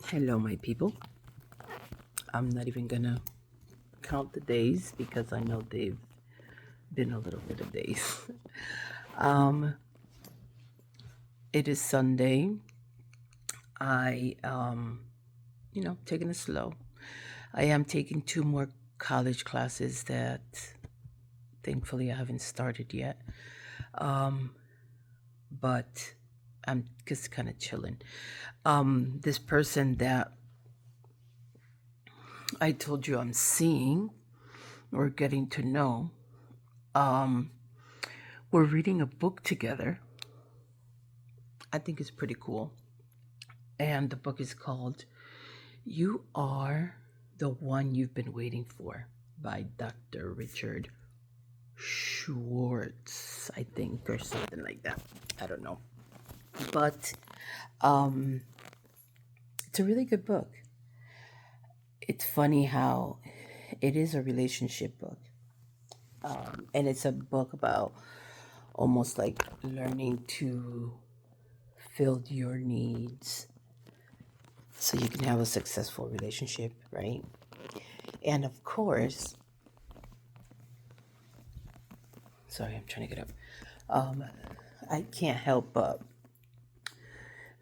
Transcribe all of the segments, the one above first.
Hello, my people. I'm not even gonna count the days because I know they've been a little bit of days. um, it is Sunday. Taking it slow. I am taking two more college classes that thankfully I haven't started yet. Um, but I'm just kind of chilling. This person that I told you I'm seeing or getting to know, um, we're reading a book together. I think it's pretty cool. And the book is called You Are the One You've Been Waiting For by Dr. Richard Schwartz, I think, or something like that. I don't know. But um, it's a really good book. It's funny how it is a relationship book. And it's a book about almost like learning to fill your needs so you can have a successful relationship, right? And of course, sorry, I'm trying to get up. Um, I can't help but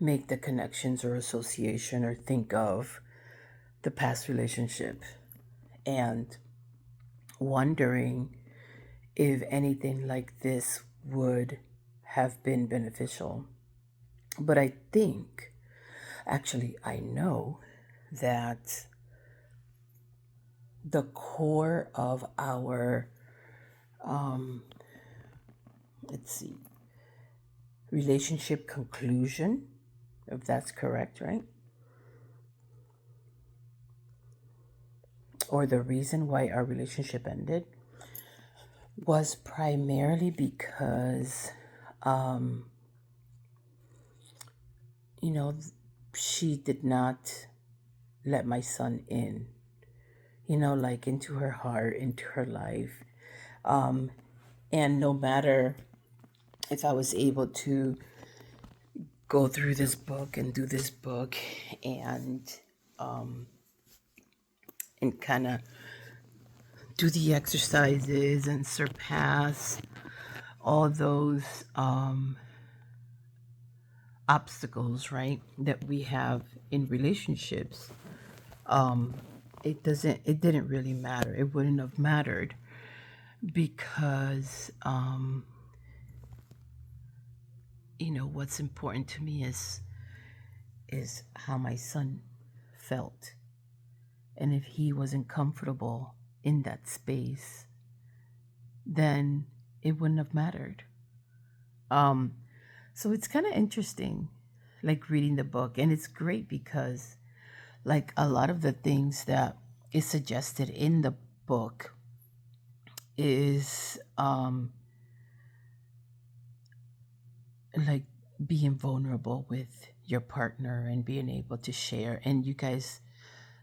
make the connections or association or think of the past relationship and wondering if anything like this would have been beneficial. But I think, actually, I know that the core of our, um, let's see, relationship conclusion, if that's correct, right? Or the reason why our relationship ended was primarily because, um, you know, she did not let my son in, like into her heart, into her life. Um, and no matter if I was able to go through this book and do this book and um, and kind of do the exercises and surpass all those obstacles, right, that we have in relationships, um, it didn't really matter. It wouldn't have mattered because, what's important to me is how my son felt. And if he wasn't comfortable in that space, then it wouldn't have mattered. Um, so it's kind of interesting, like reading the book. And it's great because, like, a lot of the things that is suggested in the book is like being vulnerable with your partner and being able to share. And you guys,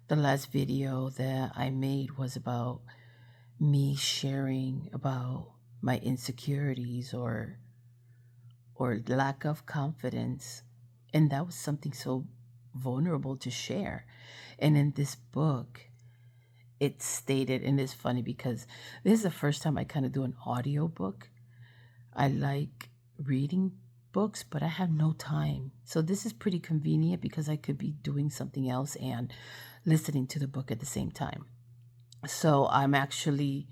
the last video that I made was about me sharing about my insecurities or lack of confidence, and that was something so vulnerable to share. And in this book it stated, and it's funny because this is the first time I kind of do an audio book. I like reading books, but I have no time. So this is pretty convenient because I could be doing something else and listening to the book at the same time. So I'm actually,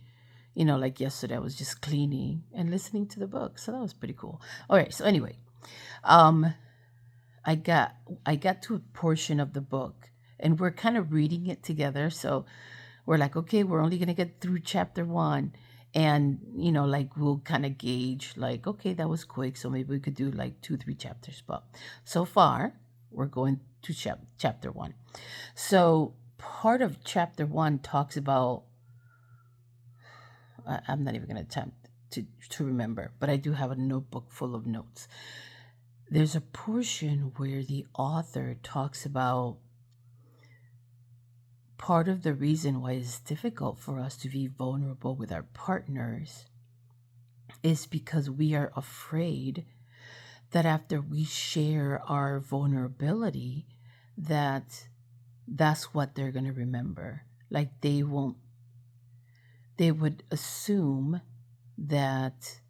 like yesterday, I was just cleaning and listening to the book. So that was pretty cool. All right. So anyway, um, I got I got to a portion of the book, and we're kind of reading it together. So we're like, okay, we're only gonna get through chapter one, and like we'll kind of gauge, like, okay, that was quick, so maybe we could do like 2, 3 chapters. But so far, we're going to chapter one. So part of chapter one talks about I'm not even going to attempt to remember, but I do have a notebook full of notes. There's a portion where the author talks about part of the reason why it's difficult for us to be vulnerable with our partners is because we are afraid that after we share our vulnerability, that that's what they're going to remember. Like they would assume that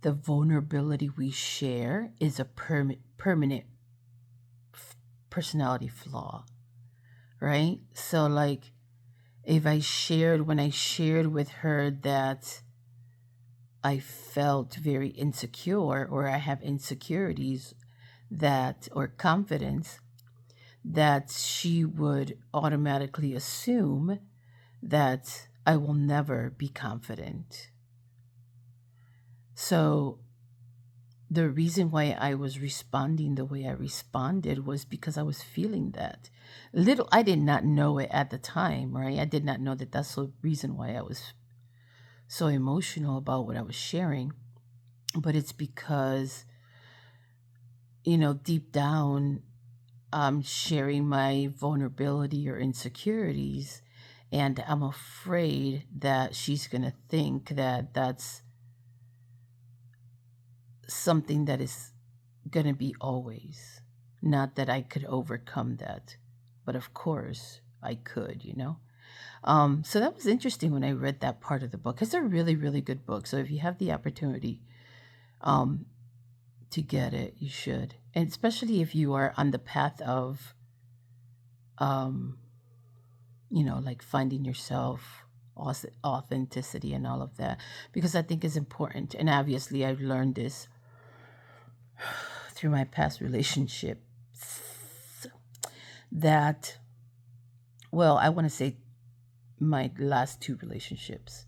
the vulnerability we share is a permanent personality flaw, right? So like if when I shared with her that I felt very insecure or I have insecurities or confidence, that she would automatically assume that I will never be confident. So the reason why I was responding the way I responded was because I was feeling that. I did not know it at the time, right? I did not know that that's the reason why I was so emotional about what I was sharing. But it's because, deep down, I'm sharing my vulnerability or insecurities, and I'm afraid that she's going to think that that's something that is going to be always. Not that I could overcome that, but of course I could, So that was interesting when I read that part of the book. It's a really, really good book. So if you have the opportunity to get it, you should. And especially if you are on the path of, like finding yourself, authenticity, and all of that, because I think it's important. And obviously, I've learned this through my past relationships that, well, I want to say my last two relationships,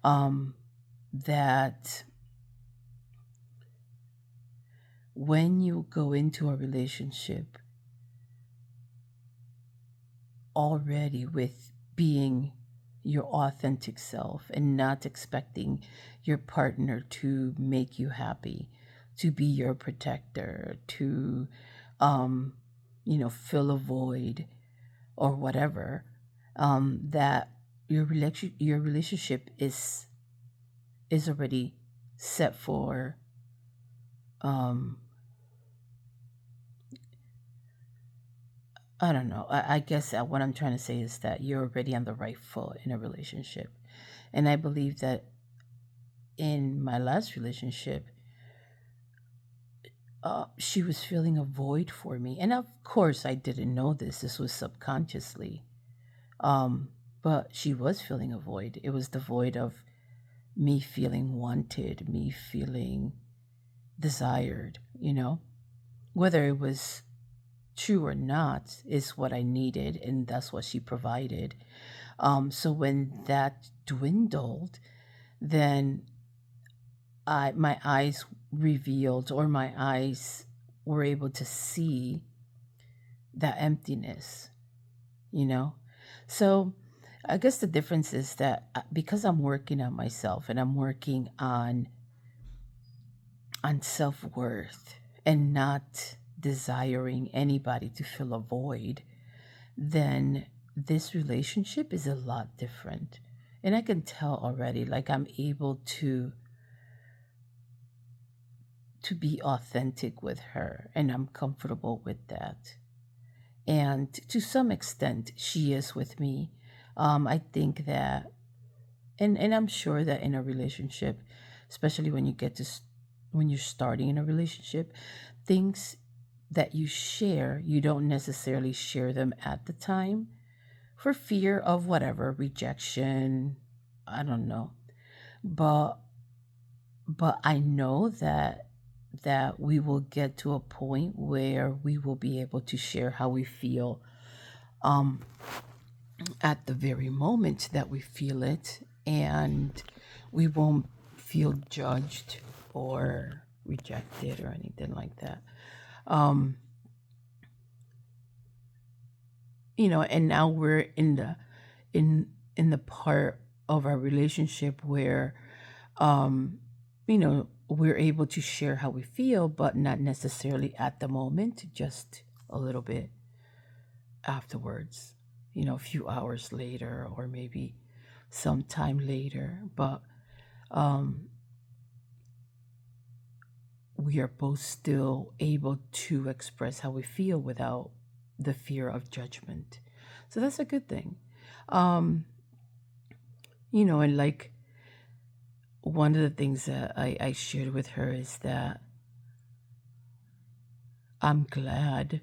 that when you go into a relationship already with being your authentic self and not expecting your partner to make you happy, to be your protector, to, fill a void or whatever, that your relationship is already set for, I don't know. I guess what I'm trying to say is that you're already on the right foot in a relationship. And I believe that in my last relationship, she was filling a void for me. And of course, I didn't know this. This was subconsciously. But she was filling a void. It was the void of me feeling wanted, me feeling desired, Whether it was true or not is what I needed, and that's what she provided. So when that dwindled, then my eyes revealed, or my eyes were able to see that emptiness, So I guess the difference is that because I'm working on myself and I'm working on self-worth and not desiring anybody to fill a void, then this relationship is a lot different. And I can tell already, like I'm able to be authentic with her, and I'm comfortable with that. And to some extent, she is with me. I think that, and I'm sure that in a relationship, especially when when you're starting in a relationship, things that you share, you don't necessarily share them at the time for fear of whatever, rejection, I don't know. But I know that we will get to a point where we will be able to share how we feel at the very moment that we feel it, and we won't feel judged or rejected or anything like that. And now we're in the part of our relationship where we're able to share how we feel, but not necessarily at the moment, just a little bit afterwards, a few hours later or maybe sometime later. But we are both still able to express how we feel without the fear of judgment. So that's a good thing. Um, and like one of the things that I shared with her is that I'm glad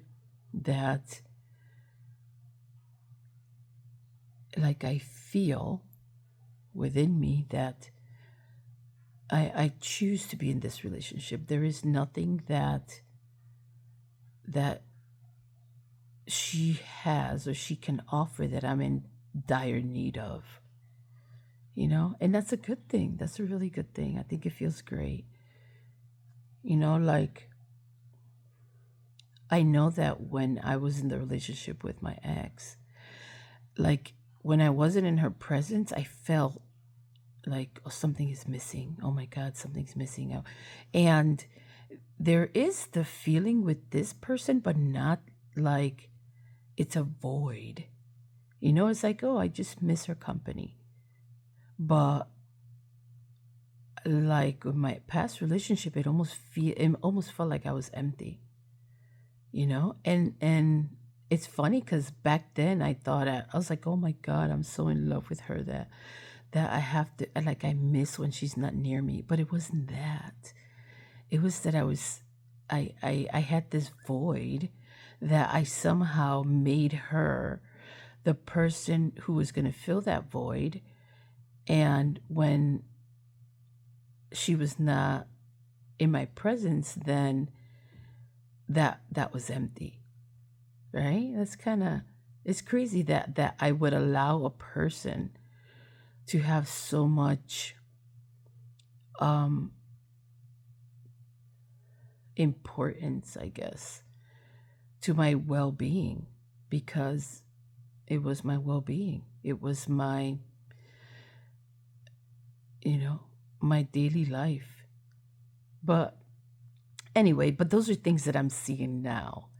that, like, I feel within me that I choose to be in this relationship. There is nothing that she has or she can offer that I'm in dire need of. And that's a good thing. That's a really good thing. I think it feels great. Like, I know that when I was in the relationship with my ex, like, when I wasn't in her presence, I felt like, oh, something is missing. Oh my God, something's missing out. And there is the feeling with this person, but not like it's a void. It's like, oh, I just miss her company. But like with my past relationship, it almost felt like I was empty. And it's funny because back then I thought I was like, oh my God, I'm so in love with her that I have to, like, I miss when she's not near me. But it wasn't that. It was that I had this void that I somehow made her the person who was going to fill that void. And when she was not in my presence, then that was empty, right? It's crazy that I would allow a person to have so much importance, I guess, to my well-being, because it was my well-being. It was my my daily life. But anyway, those are things that I'm seeing now.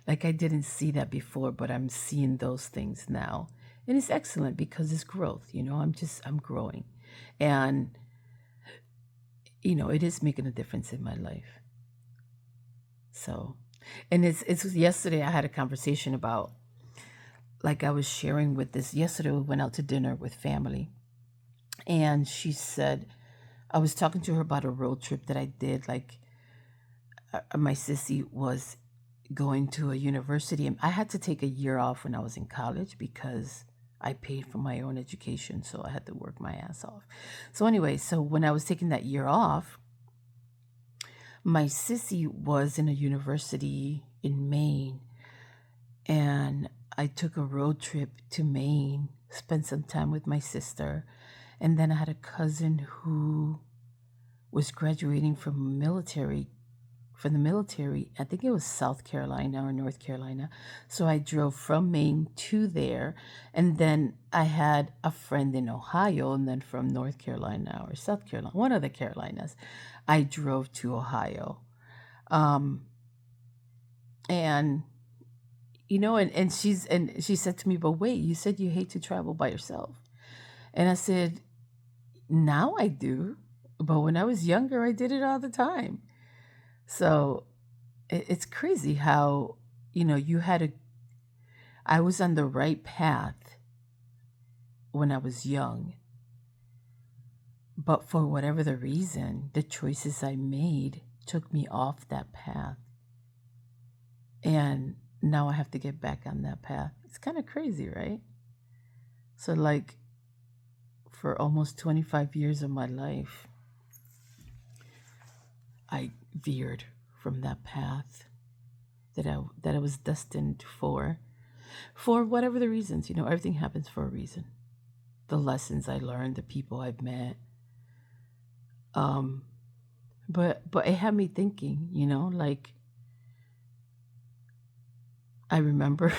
Like, I didn't see that before, but I'm seeing those things now. And it's excellent because it's growth. I'm growing. And, it is making a difference in my life. So, and it's yesterday I had a conversation about, like, I was sharing with this. Yesterday we went out to dinner with family. And she said, I was talking to her about a road trip that I did. Like, my sissy was going to a university, and I had to take a year off when I was in college because I paid for my own education, so I had to work my ass off. So anyway, so when I was taking that year off, my sissy was in a university in Maine, and I took a road trip to Maine, spent some time with my sister, and then I had a cousin who was graduating from the military. I think it was South Carolina or North Carolina. So I drove from Maine to there. And then I had a friend in Ohio, and then from North Carolina or South Carolina, one of the Carolinas, I drove to Ohio. And she said to me, but wait, you said you hate to travel by yourself. And I said, now I do, but when I was younger, I did it all the time. So it's crazy how, I was on the right path when I was young. But for whatever the reason, the choices I made took me off that path. And now I have to get back on that path. It's kind of crazy, right? So, like, for almost 25 years of my life, I veered from that path that I was destined for whatever the reasons. Everything happens for a reason. The lessons I learned, the people I've met. But it had me thinking, like, I remember,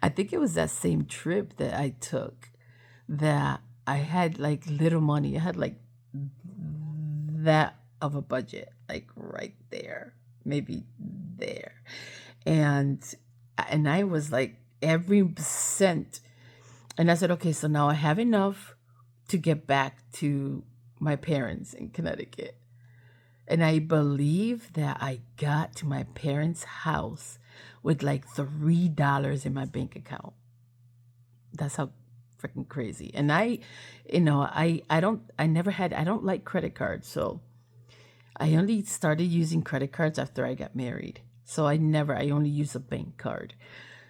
I think it was that same trip that I took that I had, like, little money. I had, like, that of a budget, like, right there, maybe there. And I was like, every cent. And I said, okay, so now I have enough to get back to my parents in Connecticut. And I believe that I got to my parents' house with like $3 in my bank account. That's how freaking crazy. And I don't like credit cards. So I only started using credit cards after I got married. So I only use a bank card.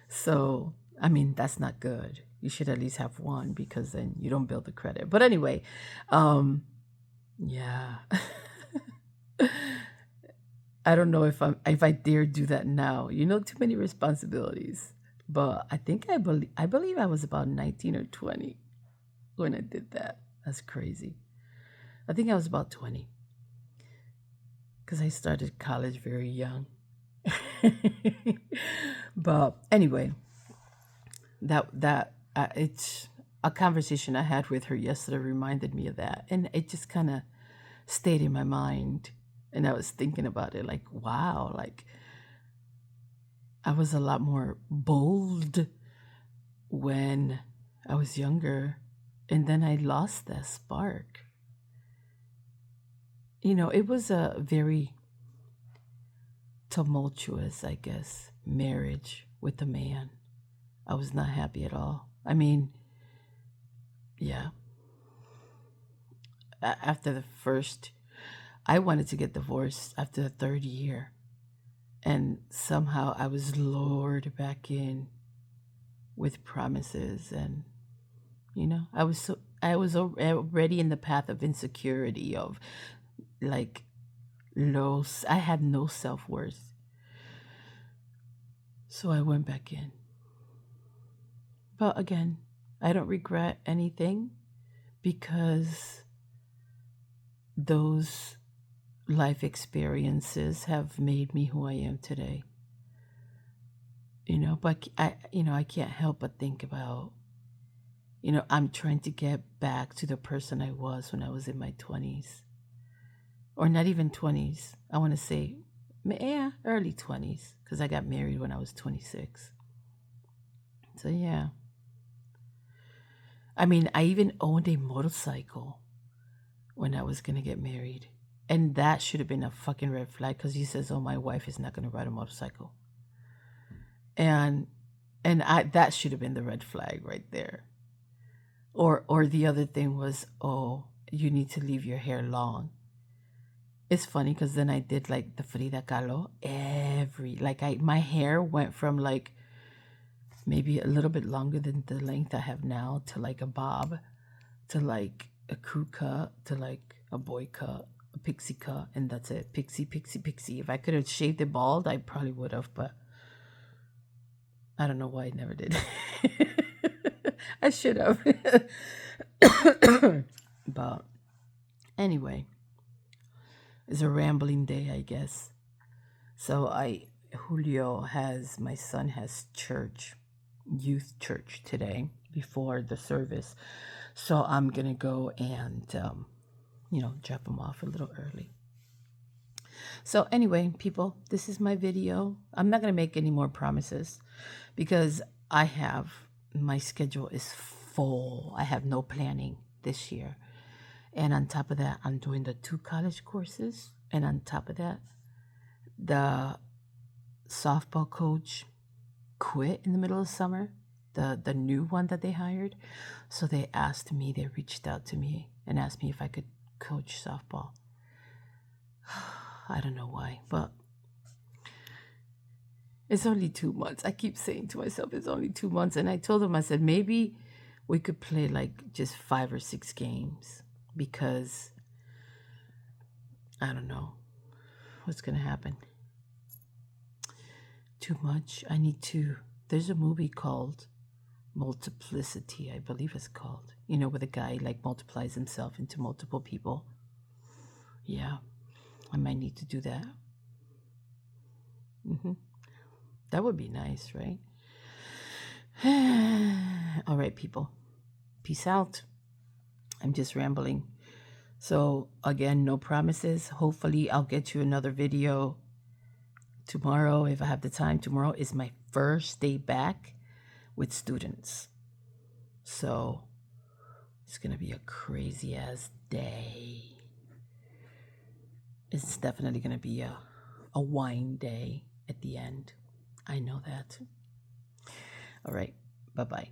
So, I mean, that's not good. You should at least have one because then you don't build the credit. But anyway, yeah. I don't know if I dare do that now. Too many responsibilities. But I believe I was about 19 or 20 when I did that. That's crazy. I think I was about 20 because I started college very young. But anyway, it's a conversation I had with her yesterday reminded me of that, and it just kind of stayed in my mind. And I was thinking about it, like, wow, like I was a lot more bold when I was younger, and then I lost that spark. It was a very tumultuous, I guess, marriage with a man. I was not happy at all. I mean, yeah. After the first, I wanted to get divorced after the third year. And somehow I was lured back in with promises. And, I was already in the path of insecurity, of like I had no self-worth. So I went back in. But again, I don't regret anything because those life experiences have made me who I am today. But I can't help but think about, I'm trying to get back to the person I was when I was in my 20s. Or not even 20s. I want to say, yeah, early 20s, because I got married when I was 26. So, yeah. I mean, I even owned a motorcycle when I was going to get married. And that should have been a fucking red flag because he says, oh, my wife is not going to ride a motorcycle. And that should have been the red flag right there. Or the other thing was, oh, you need to leave your hair long. It's funny because then I did like the Frida Kahlo. My hair went from like maybe a little bit longer than the length I have now to like a bob, to like a crew cut, to like a boy cut, a pixie cut, and that's it. Pixie, pixie, pixie. If I could have shaved it bald, I probably would have, but I don't know why I never did. I should have. But anyway, it's a rambling day, I guess. So my son has youth church today before the service. So I'm going to go and, drop him off a little early. So anyway, people, this is my video. I'm not going to make any more promises because my schedule is full. I have no planning this year. And on top of that, I'm doing the 2 college courses. And on top of that, the softball coach quit in the middle of summer, the new one that they hired. So they reached out to me and asked me if I could coach softball. I don't know why, but it's only 2 months. I keep saying to myself, it's only 2 months. And I told them, I said, maybe we could play like just 5 or 6 games because I don't know what's going to happen. Too much. There's a movie called Multiplicity, I believe it's called, where the guy like multiplies himself into multiple people. Yeah, I might need to do that. That would be nice, right? All right, people. Peace out. I'm just rambling. So again, no promises. Hopefully I'll get you another video tomorrow if I have the time. Tomorrow is my first day back with students. So it's going to be a crazy ass day. It's definitely going to be a wine day at the end. I know that. All right. Bye bye.